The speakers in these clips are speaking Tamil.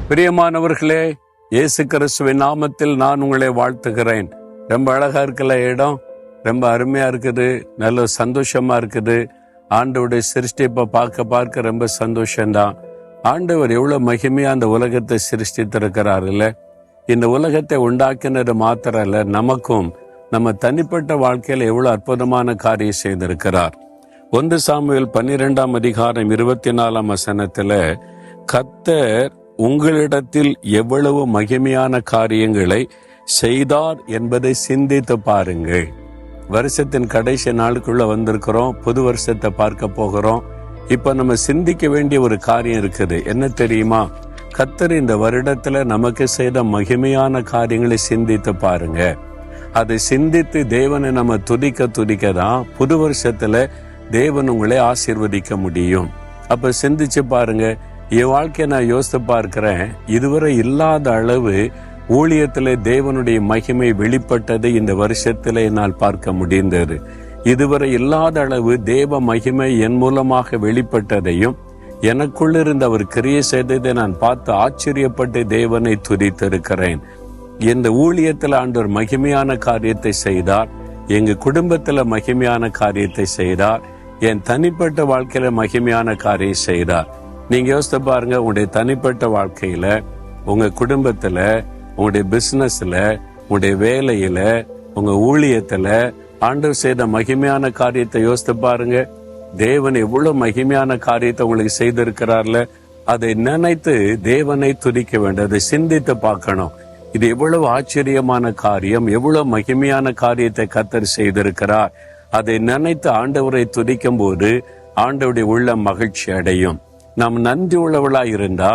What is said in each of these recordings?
பிரியமானவர்களே, இயேசு கிறிஸ்துவின் நாமத்தில் நான் உங்களை வாழ்த்துகிறேன். ரொம்ப அழகா இருக்குல்ல இடம், ரொம்ப அருமையா இருக்குது, நல்ல சந்தோஷமா இருக்குது. ஆண்டவருடைய சிருஷ்டிப்பை பார்க்க ரொம்ப சந்தோஷம்தான். ஆண்டவர் எவ்வளவு மகிமையா அந்த உலகத்தை சிருஷ்டித்திருக்கிறார் இல்ல. இந்த உலகத்தை உண்டாக்கினது மாத்திரம் இல்ல, நமக்கும் நம்ம தனிப்பட்ட வாழ்க்கையில எவ்வளவு அற்புதமான காரியம் செய்திருக்கிறார். 1 சாமுவேல் 12ஆம் அதிகாரம் 24ஆம் வசனத்துல, கர்த்தர் உங்களிடத்தில் எவ்வளவு மகிமையான காரியங்களை செய்தார் என்பதை சிந்தித்து பாருங்கள். வருஷத்தின் கடைசி நாளுக்குள்ள வந்திருக்கிறோம், புது வருஷத்தை பார்க்க போகிறோம். இப்ப நம்ம சிந்திக்க வேண்டிய ஒரு காரியம் இருக்குது. என்ன தெரியுமா? கர்த்தர் இந்த வருடத்துல நமக்கு செய்த மகிமையான காரியங்களை சிந்தித்து பாருங்க. அதை சிந்தித்து தேவனை நம்ம துதிக்க தான் புது வருஷத்துல தேவன் உங்களை ஆசீர்வதிக்க முடியும். அப்ப சிந்திச்சு பாருங்க. என் வாழ்க்கையை நான் யோசித்து பார்க்கிறேன், இதுவரை இல்லாத அளவு ஊழியத்திலே தேவனுடைய மகிமை வெளிப்பட்டதை இந்த வருஷத்திலே என்னால் பார்க்க முடிந்தது. இதுவரை இல்லாத அளவு தேவ மகிமை என் மூலமாக வெளிப்பட்டதையும் எனக்குள்ளிருந்து அவர் கிரியை செய்ததை நான் பார்த்து ஆச்சரியப்பட்டு தேவனை துதித்திருக்கிறேன். இந்த ஊழியத்தில் ஆண்டவர் மகிமையான காரியத்தை செய்தார், எங்க குடும்பத்துல மகிமையான காரியத்தை செய்தார், என் தனிப்பட்ட வாழ்க்கையில மகிமையான காரியம் செய்தார். நீங்க யோசித்து பாருங்க, உங்களுடைய தனிப்பட்ட வாழ்க்கையில, உங்க குடும்பத்துல, உங்களுடைய பிசினஸ்ல, உங்களுடைய வேலையில, உங்க ஊழியத்துல ஆண்டவர் செய்த மகிமையான காரியத்தை யோசித்து பாருங்க. தேவன் எவ்வளவு மகிமையான காரியத்தை உங்களுக்கு செய்திருக்கிறார்ல, அதை நினைத்து தேவனை துதிக்க வேண்டும். அதை சிந்தித்து பார்க்கணும். இது எவ்வளவு ஆச்சரியமான காரியம், எவ்வளவு மகிமையான காரியத்தை கர்த்தர் செய்திருக்கிறார். அதை நினைத்து ஆண்டவரை துதிக்கும் போது ஆண்டவருடைய உள்ள மகிழ்ச்சி அடையும். நாம் நன்றி உள்ளவளா இருந்தா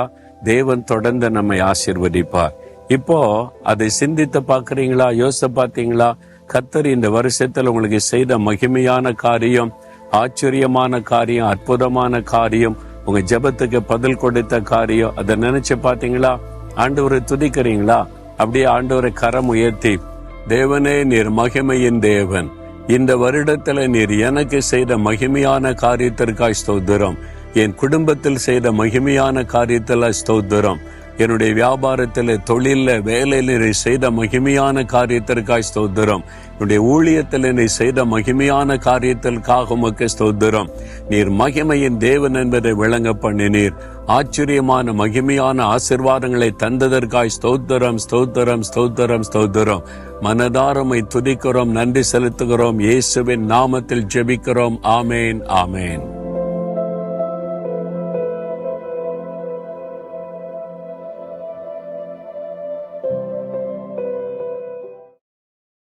தேவன் தொடர்ந்து நம்மை ஆசீர்வதிப்பார். இப்போ அதை சிந்தித்து பாக்குறீங்களா? யோசித்து பார்த்தீங்களா? கர்த்தர் இந்த வருஷத்துல உங்களுக்கு செய்த மகிமையான காரியம், ஆச்சரியமான காரியம், அற்புதமான காரியம், உங்க ஜெபத்துக்கு பதில் கொடுத்த காரியம், அதை நினைச்சு பாத்தீங்களா? ஆண்டவரை துதிக்கிறீங்களா? அப்படியே ஆண்டவரை கரம் உயர்த்தி, தேவனே நீர் மகிமையின் தேவன், இந்த வருடத்துல நீர் எனக்கு செய்த மகிமையான காரியத்திற்காய் ஸ்தோத்திரம், என் குடும்பத்தில் செய்த மகிமையான காரியத்தில் ஸ்தோத்திரம், என்னுடைய வியாபாரத்தில், தொழில, வேலையில் நீ செய்த மகிமையான காரியத்திற்காய் ஸ்தோத்திரம், என்னுடைய ஊழியத்தில் நீ செய்த மகிமையான காரியத்திற்காக உமக்கு ஸ்தோத்திரம். நீர் மகிமையின் தேவன் என்பதை விளங்க பண்ணினீர். ஆச்சரியமான மகிமையான ஆசீர்வாதங்களை தந்ததற்காய் ஸ்தோத்திரம், ஸ்தோத்திரம், ஸ்தோத்திரம், ஸ்தோத்திரம். மனதாரமை துதிக்கிறோம், நன்றி செலுத்துகிறோம். இயேசுவின் நாமத்தில் ஜெபிக்கிறோம். ஆமேன், ஆமேன்.